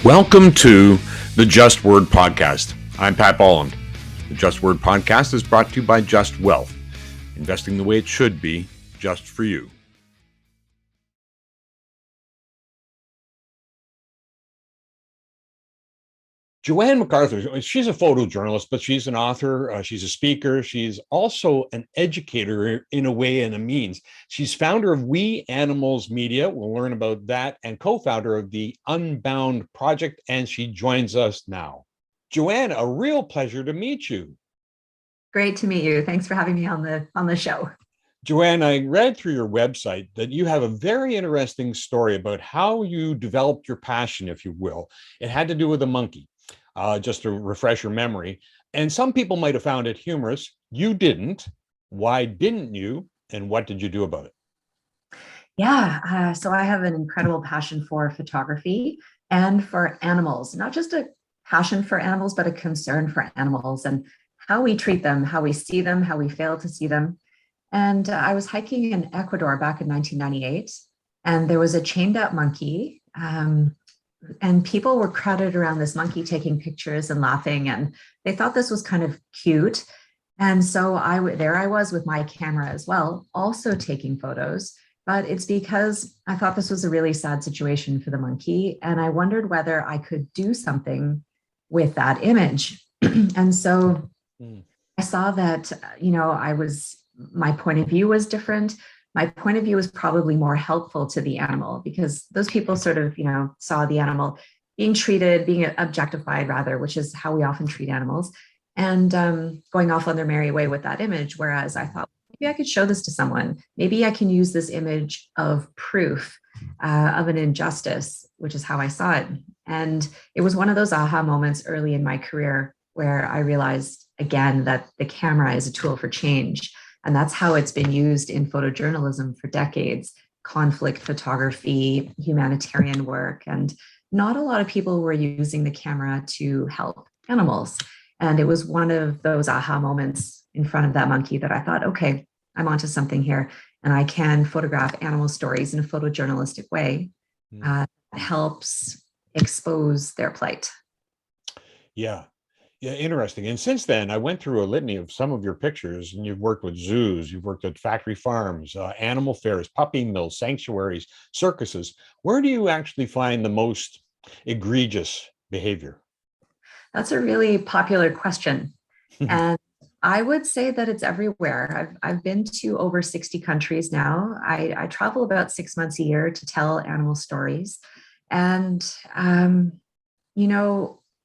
Welcome to the Just Word Podcast. I'm Pat Bolland. The Just Word Podcast is brought to you by Justwealth, investing the way it should be, just for you. JoAnne McArthur, she's a photojournalist, but she's an author, she's a speaker, she's also an educator in a way and a means. She's founder of We Animals Media, we'll learn about that, and co-founder of the Unbound project, and she joins us now. JoAnne, a real pleasure to meet you. Great to meet you. Thanks for having me on the show. JoAnne, I read through your website that you have a very interesting story about how you developed your passion, if you will. It had to do with a monkey. Just to refresh your memory. And some people might have found it humorous. You didn't. Why didn't you? And what did you do about it? Yeah, so I have an incredible passion for photography and for animals, not just a passion for animals, but a concern for animals and how we treat them, how we see them, how we fail to see them. And I was hiking in Ecuador back in 1998, and there was a chained up monkey. And people were crowded around this monkey taking pictures and laughing, and they thought this was kind of cute. And so there I was with my camera as well, also taking photos. But it's because I thought this was a really sad situation for the monkey, and I wondered whether I could do something with that image. And so I saw that, my point of view was different. My point of view was probably more helpful to the animal, because those people sort of, saw the animal being treated, being objectified rather, which is how we often treat animals, and going off on their merry way with that image. Whereas I thought, maybe I could show this to someone. Maybe I can use this image of proof of an injustice, which is how I saw it. And it was one of those aha moments early in my career where I realized again that the camera is a tool for change. And that's how it's been used in photojournalism for decades: conflict photography, humanitarian work. And not a lot of people were using the camera to help animals. And it was one of those aha moments in front of that monkey that I thought, okay, I'm onto something here. And I can photograph animal stories in a photojournalistic way that helps expose their plight. Yeah. Yeah, interesting. And since then, I went through a litany of some of your pictures, and you've worked with zoos, you've worked at factory farms, animal fairs, puppy mills, sanctuaries, circuses. Where do you actually find the most egregious behavior? That's a really popular question. And I would say that it's everywhere. I've been to over 60 countries now. I travel about 6 months a year to tell animal stories. And,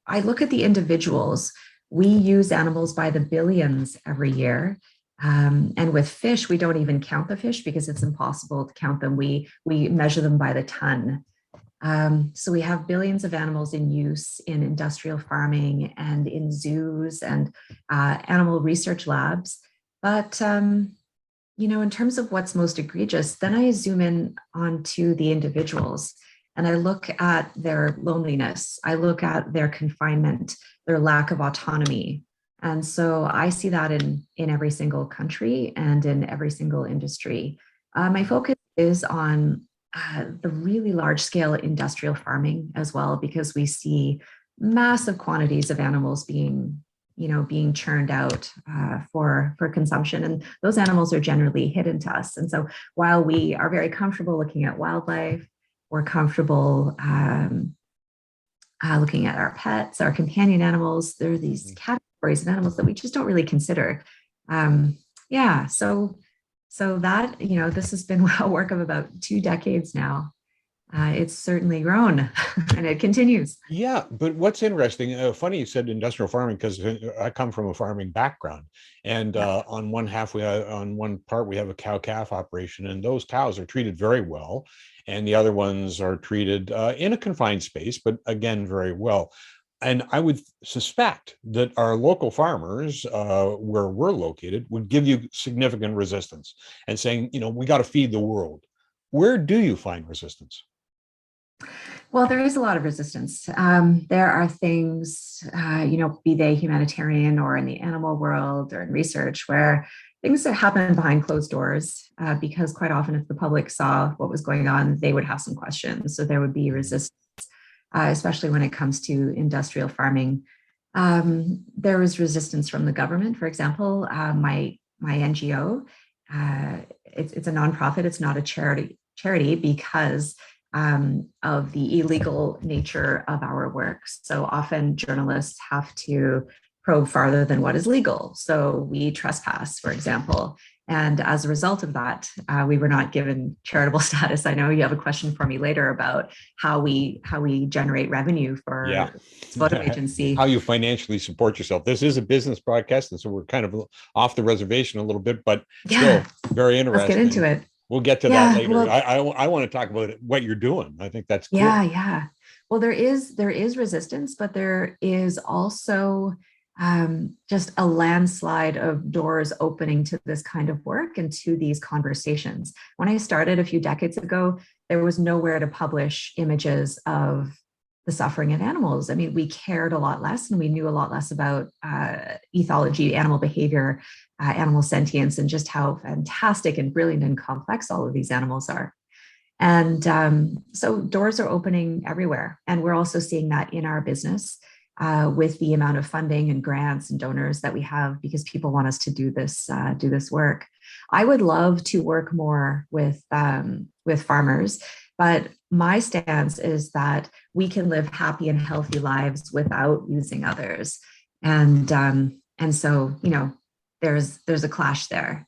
I look at the individuals. We use animals by the billions every year. And with fish, we don't even count the fish because it's impossible to count them. We measure them by the ton. So we have billions of animals in use in industrial farming and in zoos and animal research labs. But, in terms of what's most egregious, then I zoom in onto the individuals. And I look at their loneliness. I look at their confinement, their lack of autonomy. And so I see that in every single country and in every single industry. My focus is on the really large scale industrial farming as well, because we see massive quantities of animals being churned out for consumption. And those animals are generally hidden to us. And so while we are very comfortable looking at wildlife, we're comfortable looking at our pets, our companion animals. There are these categories of animals that we just don't really consider. So that, this has been a work of about 2 decades now. It's certainly grown and it continues. Yeah, but what's interesting, funny you said industrial farming, because I come from a farming background, and on one part we have a cow-calf operation, and those cows are treated very well, and the other ones are treated in a confined space, but again, very well. And I would suspect that our local farmers, where we're located, would give you significant resistance and saying, we got to feed the world. Where do you find resistance? Well, there is a lot of resistance. There are things, be they humanitarian or in the animal world or in research, where things that happen behind closed doors, because quite often if the public saw what was going on, they would have some questions. So there would be resistance. especially when it comes to industrial farming. There was resistance from the government. For example, my NGO, it's a nonprofit. It's not a charity because of the illegal nature of our work. So often journalists have to probe farther than what is legal. So we trespass, for example. And as a result of that, we were not given charitable status. I know you have a question for me later about how we generate revenue for this photo agency. How you financially support yourself. This is a business broadcast, and so we're kind of off the reservation a little bit, but still very interesting. Let's get into it. We'll get to that later. Well, I want to talk about what you're doing. I think that's cool. Yeah. Well, there is resistance, but there is also just a landslide of doors opening to this kind of work and to these conversations. When I started a few decades ago, there was nowhere to publish images of the suffering of animals. I mean, we cared a lot less and we knew a lot less about ethology, animal behavior, animal sentience, and just how fantastic and brilliant and complex all of these animals are. And so doors are opening everywhere. And we're also seeing that in our business with the amount of funding and grants and donors that we have, because people want us to do this work. I would love to work more with farmers, but my stance is that we can live happy and healthy lives without using others. And so, there's a clash there.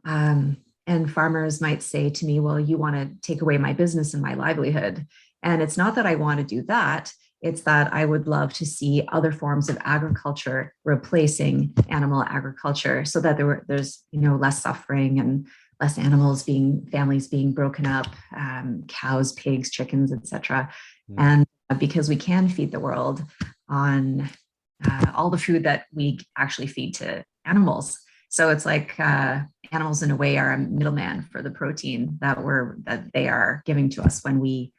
And farmers might say to me, well, you want to take away my business and my livelihood. And it's not that I want to do that. It's that I would love to see other forms of agriculture replacing animal agriculture so that there's less suffering and less families being broken up, cows, pigs, chickens, etc. And because we can feed the world on all the food that we actually feed to animals. So it's like animals in a way are a middleman for the protein that they are giving to us when we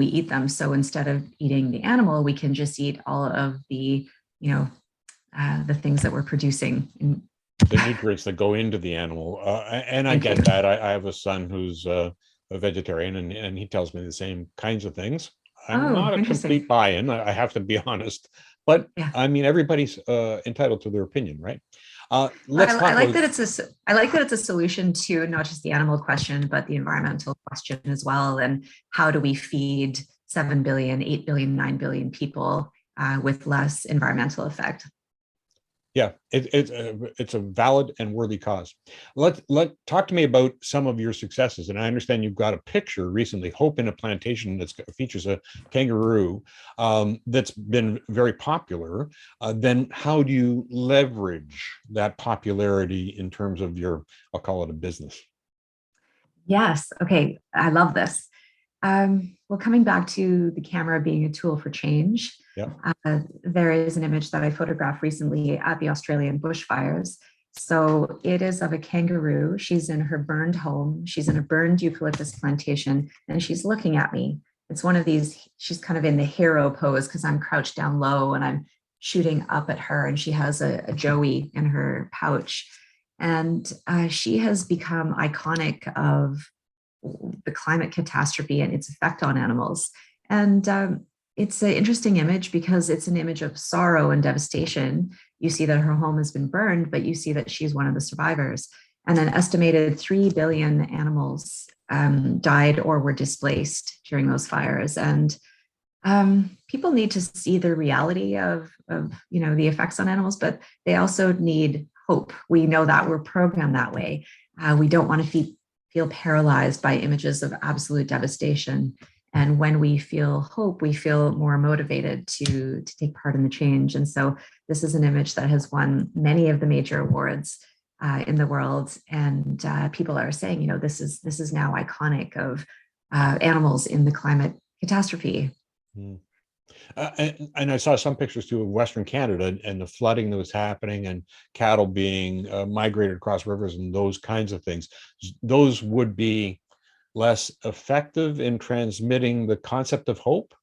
eat them. So instead of eating the animal, we can just eat all of the things that we're producing. The nutrients that go into the animal. And I get that. I have a son who's a vegetarian, and he tells me the same kinds of things. I'm not a complete buy-in, I have to be honest. But I mean, everybody's entitled to their opinion, right? I like that it's a solution to not just the animal question, but the environmental question as well. And how do we feed 7 billion, 8 billion, 9 billion people with less environmental effect? Yeah, it's a valid and worthy cause. Talk to me about some of your successes. And I understand you've got a picture recently, Hope in a Plantation, that features a kangaroo that's been very popular. Then how do you leverage that popularity in terms of your, I'll call it a business? Yes. Okay. I love this. Well, coming back to the camera being a tool for change, there is an image that I photographed recently at the Australian bushfires. So it is of a kangaroo. She's in her burned home. She's in a burned eucalyptus plantation, and she's looking at me. It's one of these, she's kind of in the hero pose because I'm crouched down low and I'm shooting up at her, and she has a joey in her pouch. And she has become iconic of the climate catastrophe and its effect on animals. And it's an interesting image because it's an image of sorrow and devastation. You see that her home has been burned, but you see that she's one of the survivors. And an estimated 3 billion animals died or were displaced during those fires. And people need to see the reality of the effects on animals, but they also need hope. We know that we're programmed that way. We don't want to feel paralyzed by images of absolute devastation. And when we feel hope, we feel more motivated to take part in the change. And so this is an image that has won many of the major awards in the world. And people are saying, this is now iconic of animals in the climate catastrophe. And I saw some pictures too of Western Canada and the flooding that was happening and cattle being migrated across rivers and those kinds of things. Those would be less effective in transmitting the concept of hope?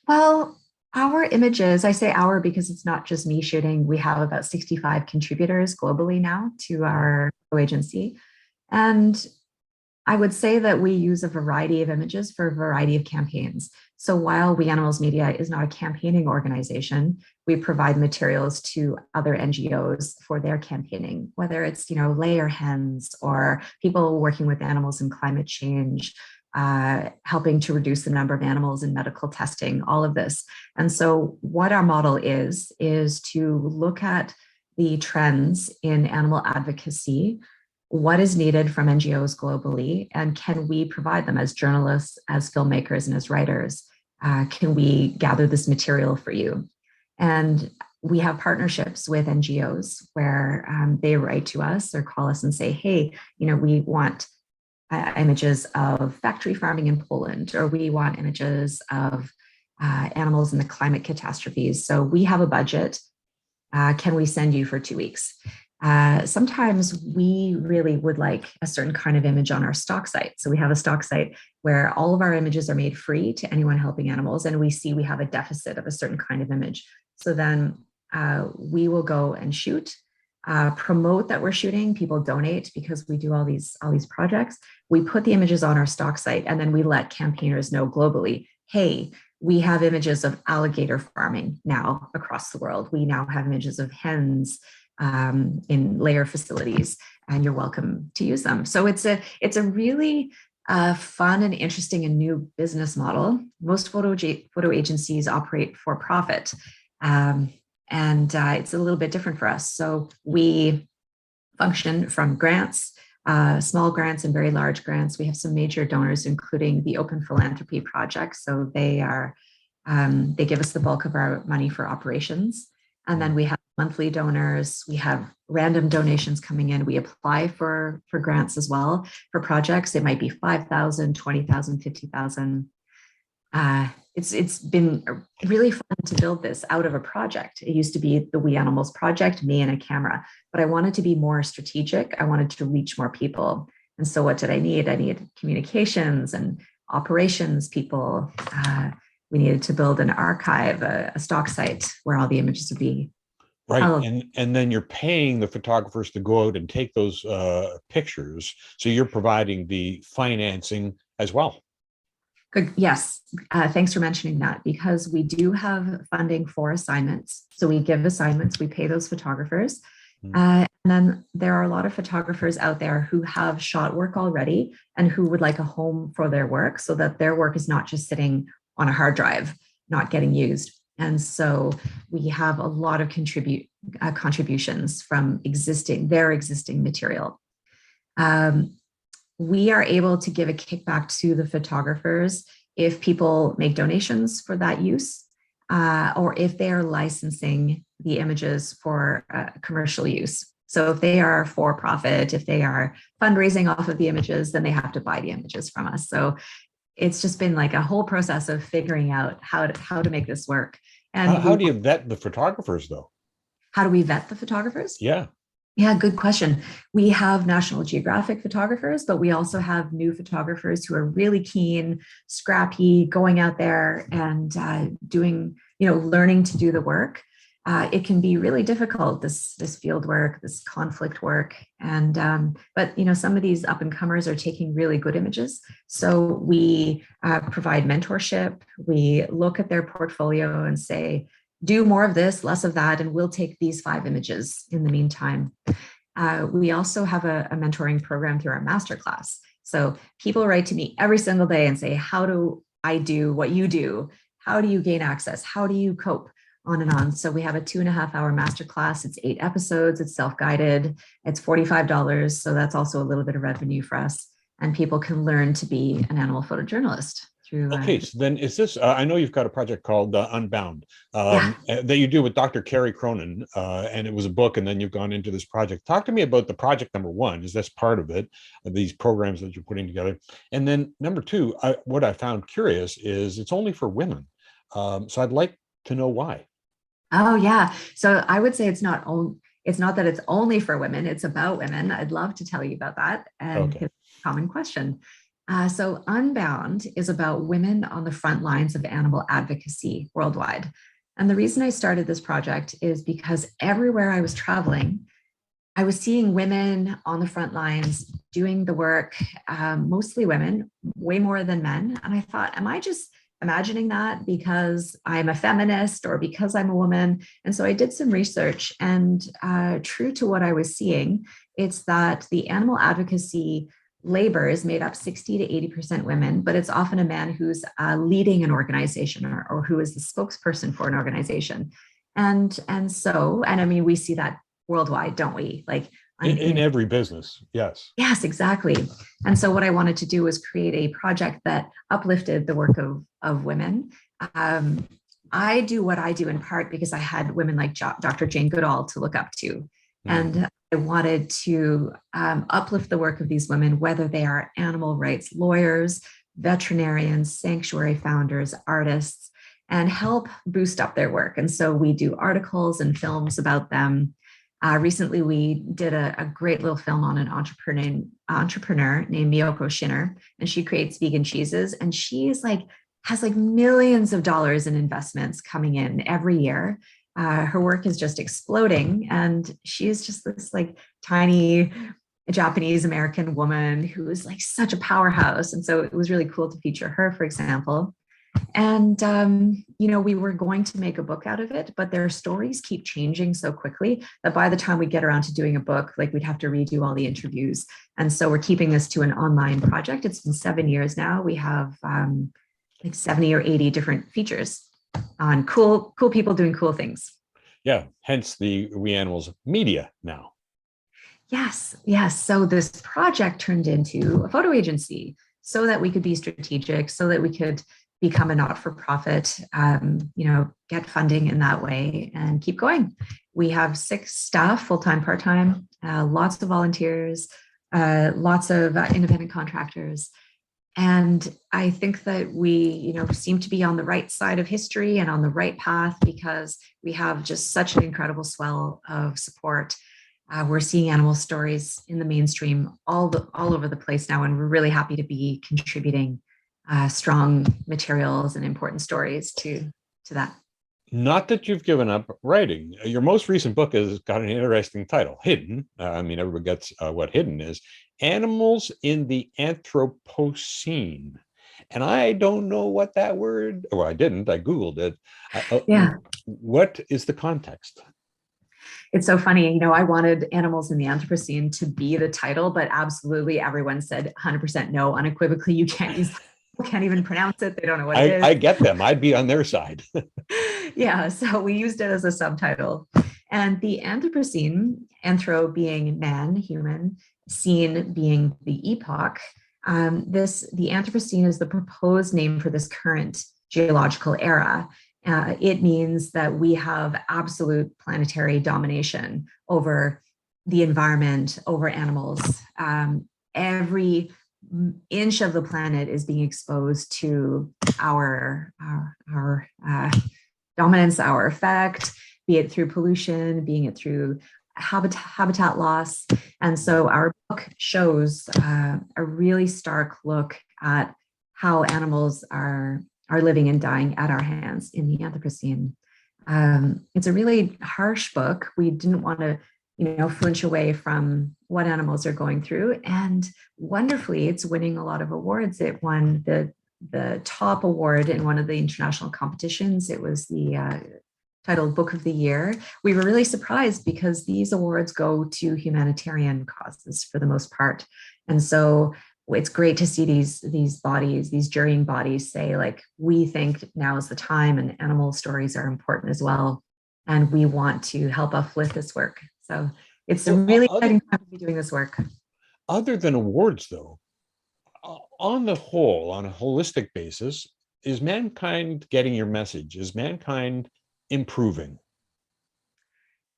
Well, our images, I say our because it's not just me shooting. We have about 65 contributors globally now to our agency. And I would say that we use a variety of images for a variety of campaigns. So while We Animals Media is not a campaigning organization, we provide materials to other NGOs for their campaigning, whether it's, layer hens or people working with animals in climate change, helping to reduce the number of animals in medical testing, all of this. And so what our model is to look at the trends in animal advocacy, what is needed from NGOs globally, and can we provide them as journalists, as filmmakers, and as writers? Can we gather this material for you? And we have partnerships with NGOs where they write to us or call us and say, hey, we want images of factory farming in Poland, or we want images of animals in the climate catastrophes. So we have a budget. Can we send you for 2 weeks? Sometimes we really would like a certain kind of image on our stock site. So we have a stock site where all of our images are made free to anyone helping animals, and we see we have a deficit of a certain kind of image. So then we will go and shoot, promote that we're shooting. People donate because we do all these projects. We put the images on our stock site, and then we let campaigners know globally, hey, we have images of alligator farming now across the world. We now have images of hens in layer facilities, and you're welcome to use them. So it's a really fun and interesting and new business model. Most photo agencies operate for profit, and it's a little bit different for us. So we function from grants, small grants and very large grants. We have some major donors, including the Open Philanthropy Project. So they give us the bulk of our money for operations. And then we have monthly donors. We have random donations coming in. We apply for grants as well for projects. It might be 5,000, 20,000, 50,000. It's been really fun to build this out of a project. It used to be the We Animals project, me and a camera, but I wanted to be more strategic. I wanted to reach more people. And so what did I need? I needed communications and operations people. We needed to build an archive, a stock site where all the images would be. Right. And then you're paying the photographers to go out and take those pictures. So you're providing the financing as well. Good. Yes. Thanks for mentioning that, because we do have funding for assignments. So we give assignments, we pay those photographers. And then there are a lot of photographers out there who have shot work already and who would like a home for their work so that their work is not just sitting on a hard drive, not getting used. And so we have a lot of contributions from their existing material. We are able to give a kickback to the photographers if people make donations for that use, or if they are licensing the images for commercial use. So if they are for profit, if they are fundraising off of the images, then they have to buy the images from us. So it's just been like a whole process of figuring out how to make this work. And how do you vet the photographers, though? How do we vet the photographers? Yeah, good question. We have National Geographic photographers, but we also have new photographers who are really keen, scrappy, going out there and doing, learning to do the work. It can be really difficult, this field work, this conflict work. And, but, some of these up and comers are taking really good images. So we provide mentorship. We look at their portfolio and say, do more of this, less of that, and we'll take these 5 images in the meantime. We also have a mentoring program through our masterclass. So people write to me every single day and say, how do I do what you do? How do you gain access? How do you cope? On and on. So we have a 2.5-hour masterclass. It's 8 episodes. It's self-guided. It's $45. So that's also a little bit of revenue for us. And people can learn to be an animal photojournalist through. Okay, so then is this? I know you've got a project called Unbound that you do with Dr. Carrie Cronin, and it was a book, and then you've gone into this project. Talk to me about the project number 1. Is this part of it? These programs that you're putting together, and then number 2. What I found curious is it's only for women. So I'd like to know why. Oh, yeah. So I would say it's not that it's only for women, it's about women. I'd love to tell you about that. And It's a common question. So Unbound is about women on the front lines of animal advocacy worldwide. And the reason I started this project is because everywhere I was traveling, I was seeing women on the front lines doing the work, mostly women, way more than men. And I thought, am I just imagining that because I'm a feminist or because I'm a woman? And so I did some research, and true to what I was seeing, it's that the animal advocacy labor is made up 60 to 80% women, but it's often a man who's leading an organization, or who is the spokesperson for an organization. And I mean, we see that worldwide, don't we? Like In every business, yes. yes, exactly. And so what I wanted to do was create a project that uplifted the work of women. Um, I do what I do in part because I had women like Dr. Jane Goodall to look up to. And I wanted to uplift the work of these women, whether they are animal rights lawyers, veterinarians, sanctuary founders, artists, and help boost up their work. And so we do articles and films about them. Recently, we did a great little film on an entrepreneur named Miyoko Shinner, and she creates vegan cheeses. And she's like, has like millions of dollars in investments coming in every year. Her work is just exploding. And she's just this like tiny Japanese American woman who is like such a powerhouse. And so it was really cool to feature her, for example. And, we were going to make a book out of it, but their stories keep changing so quickly that by the time we get around to doing a book, like we'd have to redo all the interviews. And so we're keeping this to an online project. It's been 7 years now. We have like 70 or 80 different features on cool people doing cool things. Yeah, hence the We Animals media now. Yes. So this project turned into a photo agency so that we could be strategic, so that we could become a not-for-profit, get funding in that way and keep going. We have 6 staff, full-time, part-time, lots of volunteers, lots of independent contractors. And I think that we, seem to be on the right side of history and on the right path because we have just such an incredible swell of support. We're seeing animal stories in the mainstream all over the place now, and we're really happy to be contributing strong materials and important stories to that. Not that you've given up writing. Your most recent book has got an interesting title, Hidden. Everybody gets what hidden is. Animals in the Anthropocene. And I don't know what that word, I didn't, I Googled it. Yeah. What is the context? It's so funny. I wanted Animals in the Anthropocene to be the title, but absolutely everyone said 100% no, unequivocally, you can't use, can't even pronounce it. They don't know what it is. I get them. I'd be on their side. Yeah, so we used it as a subtitle. And the Anthropocene, anthro being man, human, scene being the epoch, the Anthropocene is the proposed name for this current geological era. It means that we have absolute planetary domination over the environment, over animals. Every inch of the planet is being exposed to our dominance, our effect, be it through pollution, being it through habitat loss. And so our book shows a really stark look at how animals are living and dying at our hands in the Anthropocene. It's a really harsh book. We didn't want to, flinch away from what animals are going through. And wonderfully, it's winning a lot of awards. It won the top award in one of the international competitions. It was the titled Book of the Year. We were really surprised because these awards go to humanitarian causes for the most part. And so it's great to see these bodies, these jurying bodies say, like, we think now is the time and animal stories are important as well. And we want to help uplift this work. So it's a really exciting time to be doing this work. Other than awards, though, on the whole, on a holistic basis, is mankind getting your message? Is mankind improving?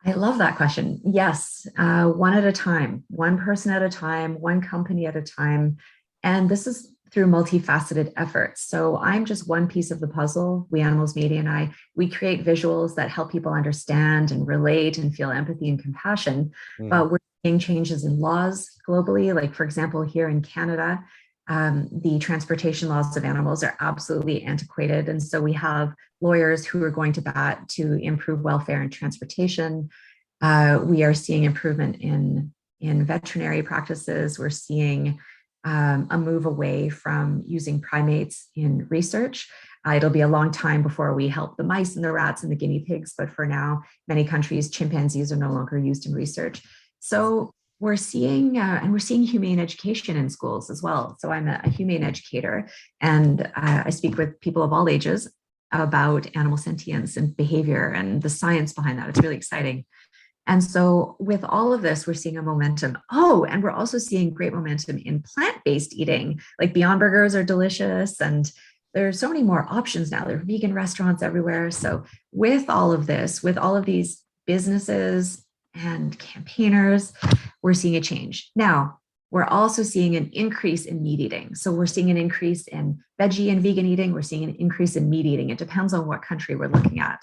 I love that question. Yes, one at a time, one person at a time, one company at a time. And this is through multifaceted efforts. So I'm just one piece of the puzzle. We Animals Media and we create visuals that help people understand and relate and feel empathy and compassion. But we're seeing changes in laws globally. Like, for example, here in Canada, the transportation laws of animals are absolutely antiquated. And so we have lawyers who are going to bat to improve welfare and transportation. We are seeing improvement in veterinary practices. We're seeing a move away from using primates in research. It'll be a long time before we help the mice and the rats and the guinea pigs, but for now, many countries, chimpanzees are no longer used in research. So we're seeing, and we're seeing humane education in schools as well. So I'm a humane educator, and I speak with people of all ages about animal sentience and behavior and the science behind that. It's really exciting. And so with all of this, we're seeing a momentum. Oh, and we're also seeing great momentum in plant-based eating. Like Beyond Burgers are delicious, and there's so many more options now. There are vegan restaurants everywhere. So with all of this, with all of these businesses and campaigners, we're seeing a change. Now, we're also seeing an increase in meat eating. So we're seeing an increase in veggie and vegan eating. We're seeing an increase in meat eating. It depends on what country we're looking at.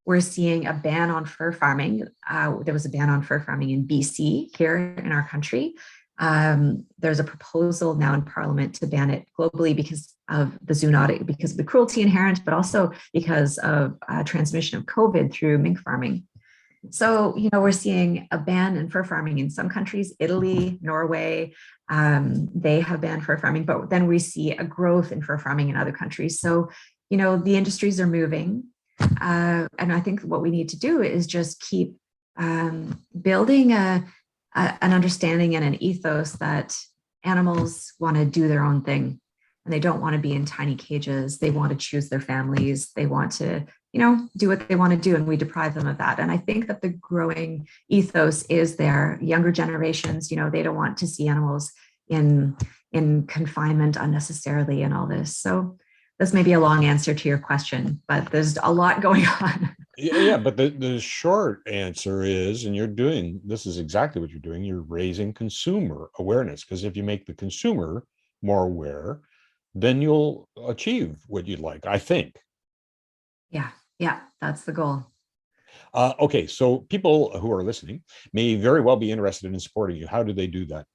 We're seeing a ban on fur farming. There was a ban on fur farming in BC here in our country. There's a proposal now in Parliament to ban it globally because of the zoonotic, because of the cruelty inherent, but also because of transmission of COVID through mink farming. So, we're seeing a ban in fur farming in some countries, Italy, Norway, they have banned fur farming, but then we see a growth in fur farming in other countries. So, the industries are moving. And I think what we need to do is just keep building an understanding and an ethos that animals want to do their own thing, and they don't want to be in tiny cages. They want to choose their families. They want to, do what they want to do, and we deprive them of that. And I think that the growing ethos is there. Younger generations, they don't want to see animals in confinement unnecessarily and all this. So this may be a long answer to your question, but there's a lot going on. Yeah, but the short answer is, and this is exactly what you're doing, you're raising consumer awareness, because if you make the consumer more aware, then you'll achieve what you'd like, I think. Yeah, that's the goal. Okay, so people who are listening may very well be interested in supporting you. How do they do that?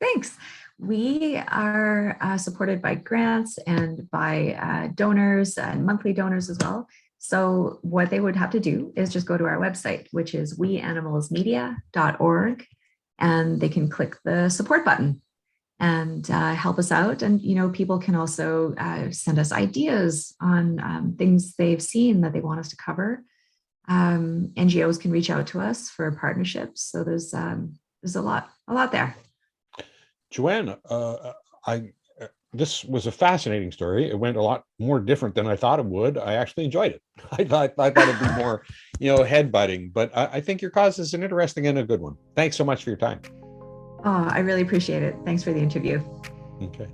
Thanks. We are supported by grants and by donors and monthly donors as well. So what they would have to do is just go to our website, which is weanimalsmedia.org, and they can click the support button and help us out. And, people can also send us ideas on things they've seen that they want us to cover. NGOs can reach out to us for partnerships. So there's a lot there. JoAnne, this was a fascinating story. It went a lot more different than I thought it would. I actually enjoyed it. I thought it'd be more, head-butting, but I think your cause is an interesting and a good one. Thanks so much for your time. Oh, I really appreciate it. Thanks for the interview. Okay.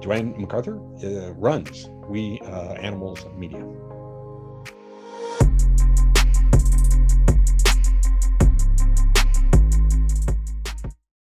JoAnne McArthur runs We Animals Media.